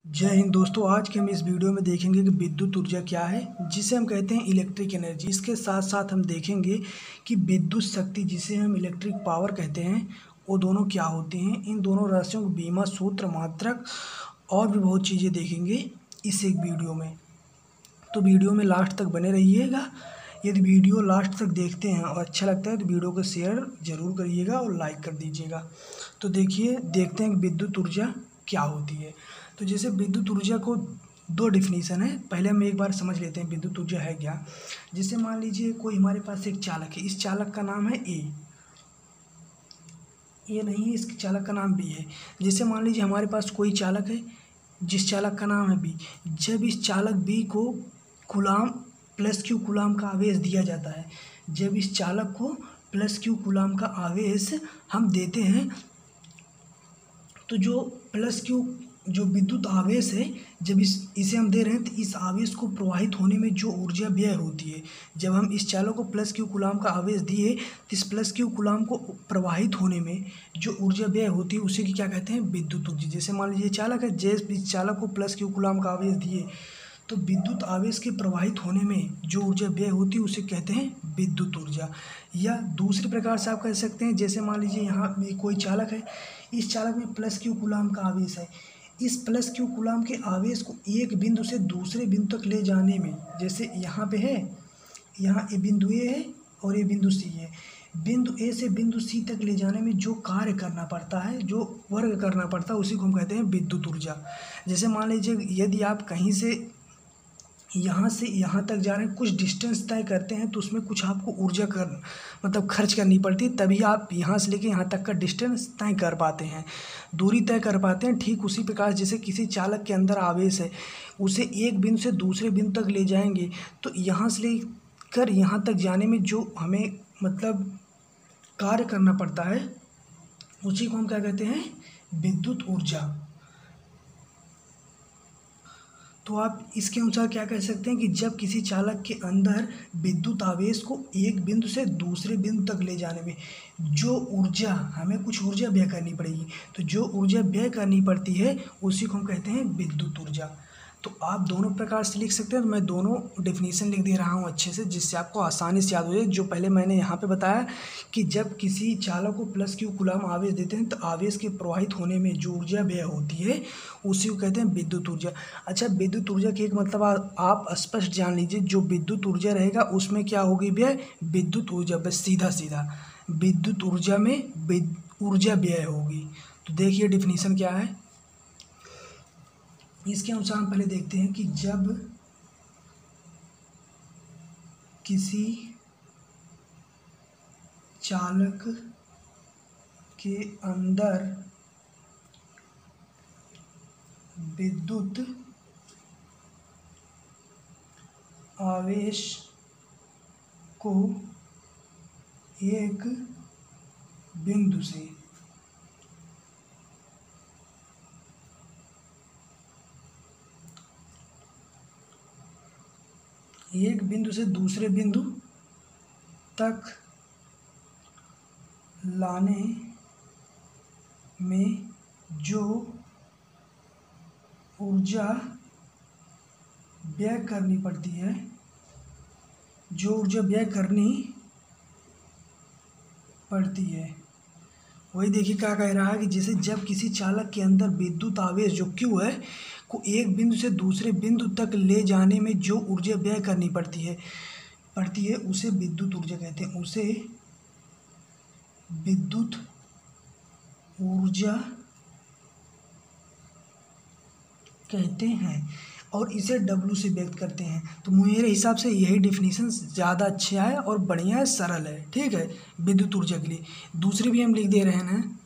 जय हिंद दोस्तों। आज के हम इस वीडियो में देखेंगे कि विद्युत ऊर्जा क्या है, जिसे हम कहते हैं इलेक्ट्रिक एनर्जी। इसके साथ साथ हम देखेंगे कि विद्युत शक्ति, जिसे हम इलेक्ट्रिक पावर कहते हैं, वो दोनों क्या होती हैं। इन दोनों राशियों को बीमा सूत्र, मात्रक और भी बहुत चीज़ें देखेंगे इस एक वीडियो में। तो वीडियो में लास्ट तक बने रहिएगा। यदि वीडियो लास्ट तक देखते हैं और अच्छा लगता है तो वीडियो को शेयर ज़रूर करिएगा और लाइक कर दीजिएगा। तो देखिए, देखते हैं कि विद्युत ऊर्जा क्या होती है। तो जैसे विद्युत ऊर्जा को दो डिफिनीसन है। पहले हम एक बार समझ लेते हैं विद्युत ऊर्जा है क्या। जैसे मान लीजिए कोई हमारे पास एक चालक है, इस चालक का नाम है ए नहीं है, इस चालक का नाम बी है। जैसे मान लीजिए हमारे पास कोई चालक है जिस चालक का नाम है बी। जब इस चालक बी को कूलाम प्लस क्यू कूलाम का आवेश दिया जाता है, जब इस चालक को प्लस क्यू कूलाम का आवेश हम देते हैं, तो जो प्लस क्यू जो विद्युत आवेश है, जब इसे हम दे रहे हैं, तो इस आवेश को प्रवाहित होने में जो ऊर्जा व्यय होती है, जब हम इस चालक को प्लस क्यू कूलाम का आवेश दिए तो इस प्लस क्यू कूलाम को प्रवाहित होने में जो ऊर्जा व्यय होती है उसे की क्या कहते हैं, विद्युत ऊर्जा। जैसे मान लीजिए चालक है, जैसे इस चालक को प्लस क्यू कूलाम का आवेश दिए तो विद्युत आवेश के प्रवाहित होने में जो ऊर्जा व्यय होती है उसे कहते हैं विद्युत ऊर्जा। या दूसरे प्रकार से आप कह सकते हैं, जैसे मान लीजिए यहाँ कोई चालक है, इस चालक में प्लस क्यू कूलाम का आवेश है। इस प्लस क्यू कूलाम के आवेश को एक बिंदु से दूसरे बिंदु तक ले जाने में, जैसे यहाँ पे है, यहाँ ये बिंदु ए है और ये बिंदु सी है, बिंदु ए से बिंदु सी तक ले जाने में जो कार्य करना पड़ता है, जो वर्ग करना पड़ता है, उसी को हम कहते हैं विद्युत ऊर्जा। जैसे मान लीजिए यदि आप कहीं से यहाँ तक जा रहे हैं, कुछ डिस्टेंस तय करते हैं, तो उसमें कुछ आपको ऊर्जा खर्च करनी पड़ती है, तभी आप यहाँ से लेके यहाँ तक का डिस्टेंस तय कर पाते हैं, दूरी तय कर पाते हैं। ठीक उसी प्रकार जैसे किसी चालक के अंदर आवेश है, उसे एक बिंदु से दूसरे बिंदु तक ले जाएंगे, तो यहाँ से लेकर यहाँ तक जाने में जो हमें कार्य करना पड़ता है, उसी को हम क्या कहते हैं, विद्युत ऊर्जा। तो आप इसके अनुसार क्या कह सकते हैं कि जब किसी चालक के अंदर विद्युत आवेश को एक बिंदु से दूसरे बिंदु तक ले जाने में जो ऊर्जा, हमें कुछ ऊर्जा व्यय करनी पड़ेगी, तो जो ऊर्जा व्यय करनी पड़ती है उसी को हम कहते हैं विद्युत ऊर्जा। तो आप दोनों प्रकार से लिख सकते हैं। तो मैं दोनों डेफिनेशन लिख दे रहा हूँ अच्छे से, जिससे आपको आसानी से याद हो जाए। जो पहले मैंने यहाँ पे बताया कि जब किसी चालक को प्लस क्यू कूलाम आवेश देते हैं, तो आवेश के प्रवाहित होने में जो ऊर्जा व्यय होती है उसी को कहते हैं विद्युत ऊर्जा। अच्छा, विद्युत ऊर्जा के एक मतलब आप स्पष्ट जान लीजिए, जो विद्युत ऊर्जा रहेगा उसमें क्या होगी व्यय, विद्युत ऊर्जा। बस सीधा सीधा विद्युत ऊर्जा में ऊर्जा व्यय होगी। तो देखिए डिफिनीशन क्या है इसके अनुसार। हम पहले देखते हैं कि जब किसी चालक के अंदर विद्युत आवेश को एक बिंदु से दूसरे बिंदु तक लाने में जो ऊर्जा व्यय करनी पड़ती है, वही देखिए क्या कह रहा है कि जैसे जब किसी चालक के अंदर विद्युत आवेश जो Q है को एक बिंदु से दूसरे बिंदु तक ले जाने में जो ऊर्जा व्यय करनी पड़ती है उसे विद्युत ऊर्जा कहते हैं। उसे विद्युत ऊर्जा कहते हैं और इसे W से व्यक्त करते हैं। तो मेरे हिसाब से यही डिफिनीशन ज़्यादा अच्छा है और बढ़िया है, सरल है। ठीक है, विद्युत ऊर्जा के लिए दूसरी भी हम लिख दे रहे हैं।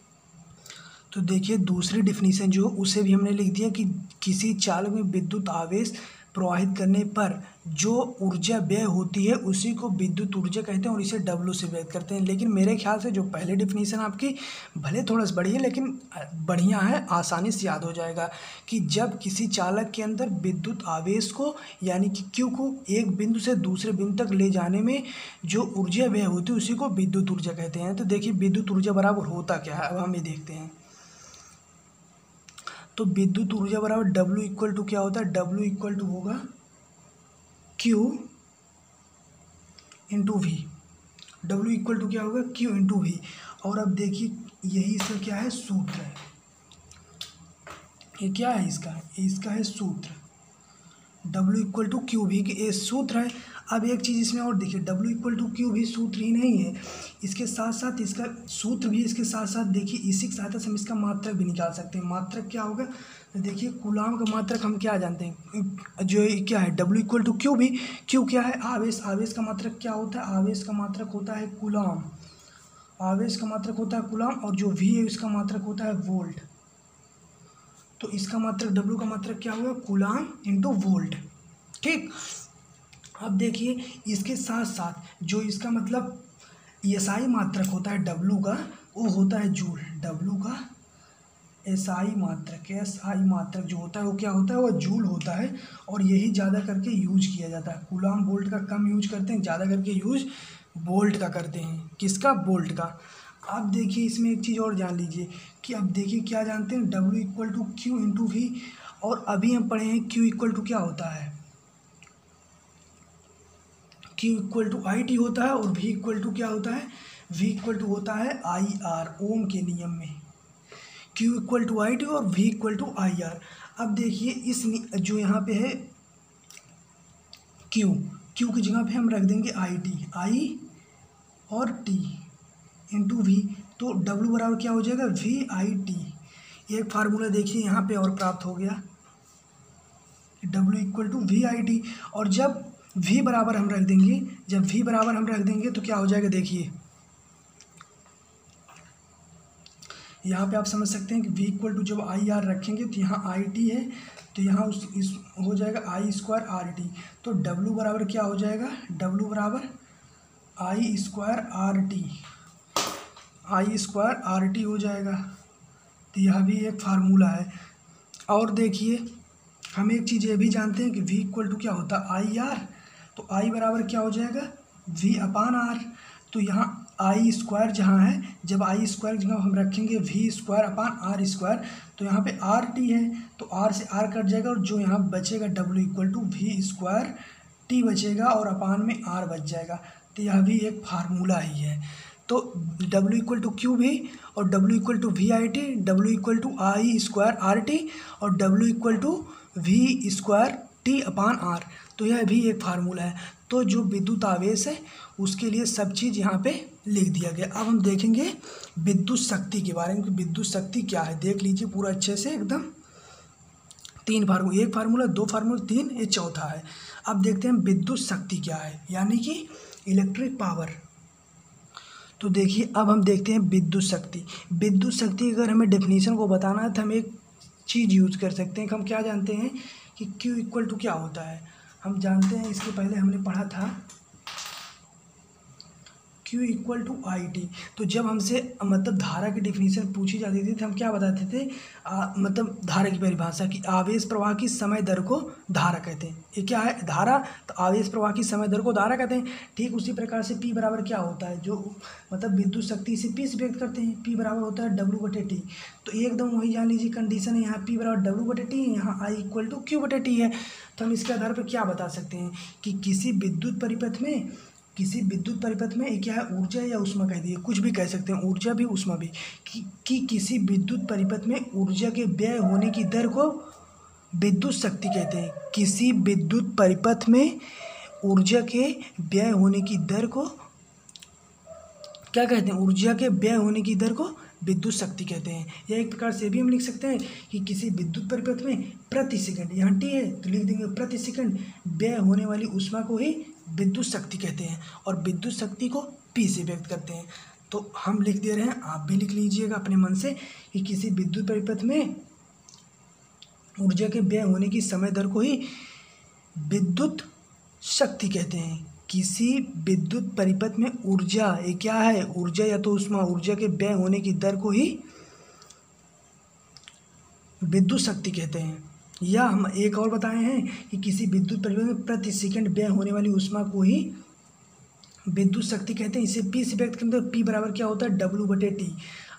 तो देखिए दूसरी डिफिनीशन जो, उसे भी हमने लिख दिया कि किसी चालक में विद्युत आवेश प्रवाहित करने पर जो ऊर्जा व्यय होती है उसी को विद्युत ऊर्जा कहते हैं और इसे W से व्यक्त करते हैं। लेकिन मेरे ख्याल से जो पहले डिफिनीशन आपकी भले थोड़ा सा बड़ी है, लेकिन बढ़िया है, आसानी से याद हो जाएगा कि जब किसी चालक के अंदर विद्युत आवेश को यानी कि Q को एक बिंदु से दूसरे बिंदु तक ले जाने में जो ऊर्जा व्यय होती है उसी को विद्युत ऊर्जा कहते हैं। तो देखिए विद्युत ऊर्जा बराबर होता क्या है, अब हम ये देखते हैं। तो विद्युत ऊर्जा बराबर डब्ल्यू इक्वल टू क्या होता है, डब्ल्यू इक्वल टू होगा Q into V. W equal to क्या होगा, क्यू इंटू वी। और अब देखिए यही इसका क्या है, सूत्र है। ये क्या है इसका है सूत्र, डब्ल्यू इक्वल टू क्यू भी ये सूत्र है। अब एक चीज़ इसमें और देखिए, डब्ल्यू इक्वल टू क्यू भी सूत्र ही नहीं है, इसके साथ साथ इसका सूत्र भी, इसके साथ साथ देखिए इसी की सहायता से हम इसका मात्रक भी निकाल सकते हैं। मात्रक क्या होगा, तो देखिए कूलाम का मात्रक हम क्या जानते हैं, जो क्या है डब्ल्यू इक्वल टू क्यू भी। क्यू क्या है, आवेश। आवेश का मात्रक क्या होता है, आवेश का मात्रक होता है कूलाम। आवेश का मात्रक होता है कूलाम, और जो वी है इसका मात्रक होता है वोल्ट। तो इसका मात्रक डब्ल्यू का मात्रक क्या होगा, कूलाम इंटू वोल्ट। ठीक, अब देखिए इसके साथ साथ जो इसका मतलब एसआई मात्रक होता है डब्ल्यू का, वो होता है जूल। डब्ल्यू का एसआई मात्रक जो होता है वो क्या होता है, वो जूल होता है। और यही ज़्यादा करके यूज किया जाता है। कूलाम वोल्ट का कम यूज करते हैं, ज़्यादा करके यूज वोल्ट का करते हैं। किसका, वोल्ट का। अब देखिए इसमें एक चीज़ और जान लीजिए कि अब देखिए क्या जानते हैं, W equal to Q into V. और अभी हम पढ़े हैं क्यू इक्वल टू क्या होता है, Q equal to I T होता है। और वी इक्वल टू क्या होता है, वी इक्वल टू होता है आई आर, ओम के नियम में। Q equal to I T और V equal to I R. अब देखिए इस जो यहाँ पे है क्यू की जगह पे हम रख देंगे आई टी, आई और टी इंटू वी। तो डब्ल्यू बराबर क्या हो जाएगा, वी आई टी। एक फार्मूला देखिए यहाँ पे और प्राप्त हो गया, W equal to V I T. और जब v बराबर हम रख देंगे, तो क्या हो जाएगा, देखिए यहाँ पे आप समझ सकते हैं कि v इक्वल टू जब आई आर रखेंगे तो यहाँ आई टी है, तो यहाँ इस हो जाएगा आई स्क्वायर आर टी। तो w बराबर क्या हो जाएगा, w बराबर आई स्क्वायर आर टी हो जाएगा। तो यह भी एक फार्मूला है। और देखिए हम एक चीज़ ये भी जानते हैं कि v इक्वल टू क्या होता है, आई आर। तो i बराबर क्या हो जाएगा, v अपान आर। तो यहाँ आई स्क्वायर जहाँ है, जब आई स्क्वायर जगह हम रखेंगे V square upon R square, तो यहाँ पे आर टी है, तो आर से आर कट जाएगा और जो यहाँ बचेगा W equal to V square T बचेगा और अपान में आर बच जाएगा। तो यह भी एक फार्मूला ही है। तो डब्ल्यू इक्वल टू क्यू भी, और W equal to V I T, W equal to I square R T, और W equal to V square T upon R. तो यह भी एक फार्मूला है। तो जो विद्युत आवेश है उसके लिए सब चीज़ यहाँ पे लिख दिया गया। अब हम देखेंगे विद्युत शक्ति के बारे में कि विद्युत शक्ति क्या है। देख लीजिए पूरा अच्छे से एकदम। तीन फार्मूला, एक फार्मूला, दो फार्मूला, तीन, ये चौथा है। अब देखते हैं विद्युत शक्ति क्या है, यानी कि इलेक्ट्रिक पावर। तो देखिए अब हम देखते हैं विद्युत शक्ति। विद्युत शक्ति अगर हमें डेफिनेशन को बताना है तो हम एक चीज़ यूज़ कर सकते हैं कि हम क्या जानते हैं कि Q इक्वल टू क्या होता है। हम जानते हैं, इसके पहले हमने पढ़ा था Q equal to I T. तो जब हमसे मतलब धारा की डिफिनीशन पूछी जाती थी तो हम क्या बताते थे, मतलब धारा की परिभाषा की आवेश प्रवाह की समय दर को धारा कहते हैं। ये क्या है, धारा। तो आवेश प्रवाह की समय दर को धारा कहते हैं। ठीक उसी प्रकार से P बराबर क्या होता है, जो मतलब विद्युत शक्ति से P से व्यक्त करते हैं। P बराबर होता है W/T। तो एकदम वही जान लीजिए कंडीशन है, यहाँ P बराबर W/T है, यहाँ I इक्वल टू Q/T है। तो हम इसके आधार पर क्या बता सकते हैं कि किसी विद्युत परिपथ में क्या है, ऊर्जा या ऊष्मा कह दिए, कुछ भी कह सकते हैं, ऊर्जा भी ऊष्मा भी, कि किसी विद्युत परिपथ में ऊर्जा के व्यय होने की दर को विद्युत शक्ति कहते हैं। किसी विद्युत परिपथ में ऊर्जा के व्यय होने की दर को क्या कहते हैं, ऊर्जा के व्यय होने की दर को विद्युत शक्ति कहते हैं। या एक प्रकार से भी हम लिख सकते हैं कि किसी विद्युत परिपथ में प्रति सेकंड, यहाँ टी है तो लिख देंगे प्रति सेकंड व्यय होने वाली ऊष्मा को ही विद्युत शक्ति कहते हैं, और विद्युत शक्ति को P से व्यक्त करते हैं। तो हम लिख दे रहे हैं, आप भी लिख लीजिएगा अपने मन से कि किसी विद्युत परिपथ में ऊर्जा के व्यय होने की समय दर को ही विद्युत शक्ति कहते हैं। किसी विद्युत परिपथ में ऊर्जा, ये क्या है, ऊर्जा या तो ऊष्मा, ऊर्जा के व्यय होने की दर को ही विद्युत शक्ति कहते हैं। या हम एक और बताए हैं कि किसी विद्युत परिपथ में प्रति सेकंड व्यय होने वाली ऊष्मा को ही विद्युत शक्ति कहते हैं। इसे P से व्यक्त करते हैं। P बराबर क्या होता है, W/T।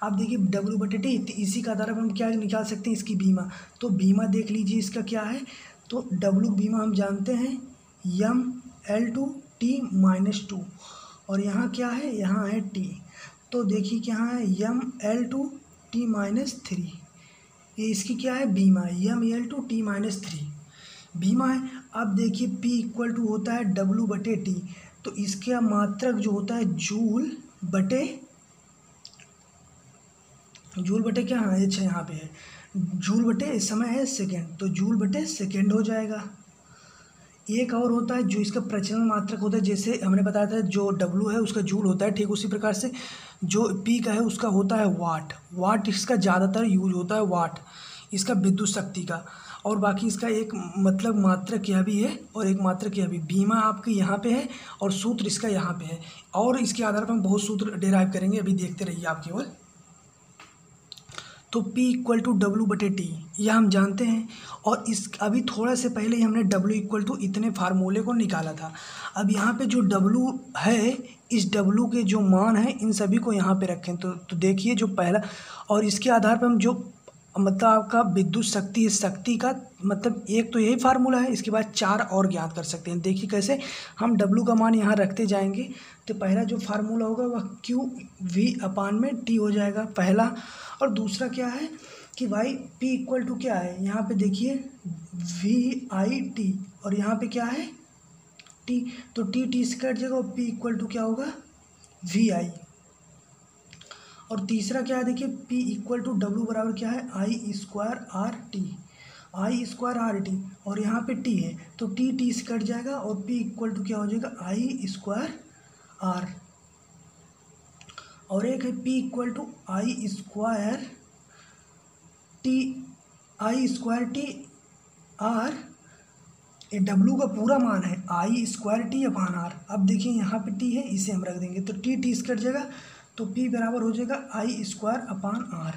आप देखिए W/T, इसी का आधार पर हम क्या निकाल सकते हैं, इसकी बीमा। तो बीमा देख लीजिए इसका क्या है, तो W बीमा हम जानते हैं ML/T-2 और यहाँ क्या है, यहाँ है T। तो देखिए क्या है ML/T-3, ये इसकी क्या है बीमा, ML/T-3 बीमा है। अब देखिए P = होता है W/T, तो इसका मात्रक जो होता है जूल बटे क्या, हाँ अच्छा यहाँ पे है जूल बटे समय है सेकेंड, तो जूल बटे सेकेंड हो जाएगा। एक और होता है जो इसका प्रचलन मात्रक होता है, जैसे हमने बताया था जो W है उसका जूल होता है, ठीक उसी प्रकार से जो P का है उसका होता है वाट इसका ज़्यादातर यूज होता है वाट, इसका विद्युत शक्ति का। और बाकी इसका एक मतलब मात्रक यह भी है और एक मात्रक यह भी। बीमा आपके यहाँ पे है और सूत्र इसका यहाँ पे है, और इसके आधार पर हम बहुत सूत्र डिराइव करेंगे, अभी देखते रहिए आप केवल। तो P = W/T यह हम जानते हैं, और इस अभी थोड़ा से पहले ही हमने W = इतने फार्मूले को निकाला था। अब यहाँ पे जो W है, इस W के जो मान हैं इन सभी को यहाँ पे रखें, तो देखिए जो पहला, और इसके आधार पर हम जो मतलब आपका विद्युत शक्ति, इस शक्ति का मतलब एक तो यही फार्मूला है, इसके बाद 4 और ज्ञात कर सकते हैं। देखिए कैसे, हम W का मान यहाँ रखते जाएंगे, तो पहला जो फार्मूला होगा वह QV/T हो जाएगा पहला। और दूसरा क्या है कि भाई P = क्या है, यहाँ पे देखिए VIT और यहाँ पे क्या है T, तो T से कट जाएगा और P = क्या होगा VI। और तीसरा क्या है देखिए P = W बराबर क्या है I²RT और यहाँ पे T है, तो T से कट जाएगा और P = क्या हो जाएगा I²R। और एक है P = I²TR, ये W का पूरा मान है I²T/R। अब देखिए यहाँ पे T है, इसे हम रख देंगे, तो T से कट जाएगा, तो P बराबर हो जाएगा I²/R।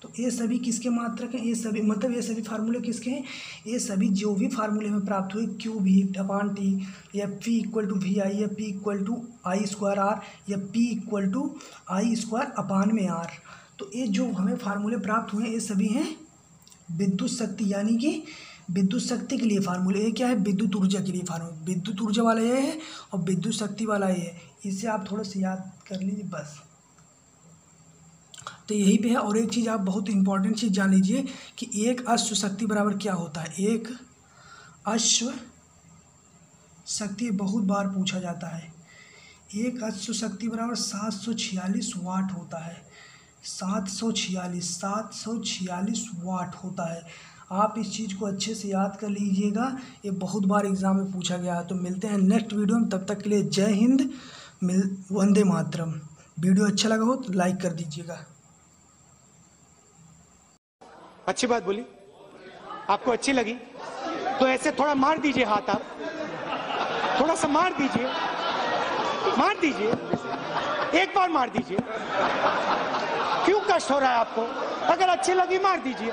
तो ये सभी किसके मात्रक हैं, ये सभी मतलब ये सभी फार्मूले किसके हैं, ये सभी जो भी फार्मूले में प्राप्त हुए QV/T या P = VI या P = I²R या P = I²/R, तो ये जो हमें फार्मूले प्राप्त हुए ये सभी हैं विद्युत शक्ति, यानी कि विद्युत शक्ति के लिए फार्मूले। ये क्या है, विद्युत ऊर्जा के लिए फार्मूला, विद्युत ऊर्जा वाला ये है और विद्युत शक्ति वाला ये है। इसे आप थोड़ा सा याद कर लीजिए बस, तो यही पे है। और एक चीज़ आप बहुत इंपॉर्टेंट चीज़ जान लीजिए कि एक अश्व शक्ति बराबर क्या होता है। एक अश्व शक्ति बहुत बार पूछा जाता है, एक अश्व शक्ति बराबर 746 वाट होता है, 746 वाट होता है। आप इस चीज़ को अच्छे से याद कर लीजिएगा, ये बहुत बार एग्जाम में पूछा गया है। तो मिलते हैं नेक्स्ट वीडियो में, तब तक के लिए जय हिंद, वंदे मातरम। वीडियो अच्छा लगा हो तो लाइक कर दीजिएगा। अच्छी बात बोली, आपको अच्छी लगी तो ऐसे थोड़ा मार दीजिए हाथ, आप थोड़ा सा मार दीजिए, एक बार मार दीजिए। क्यों कष्ट हो रहा है आपको, अगर अच्छी लगी मार दीजिए।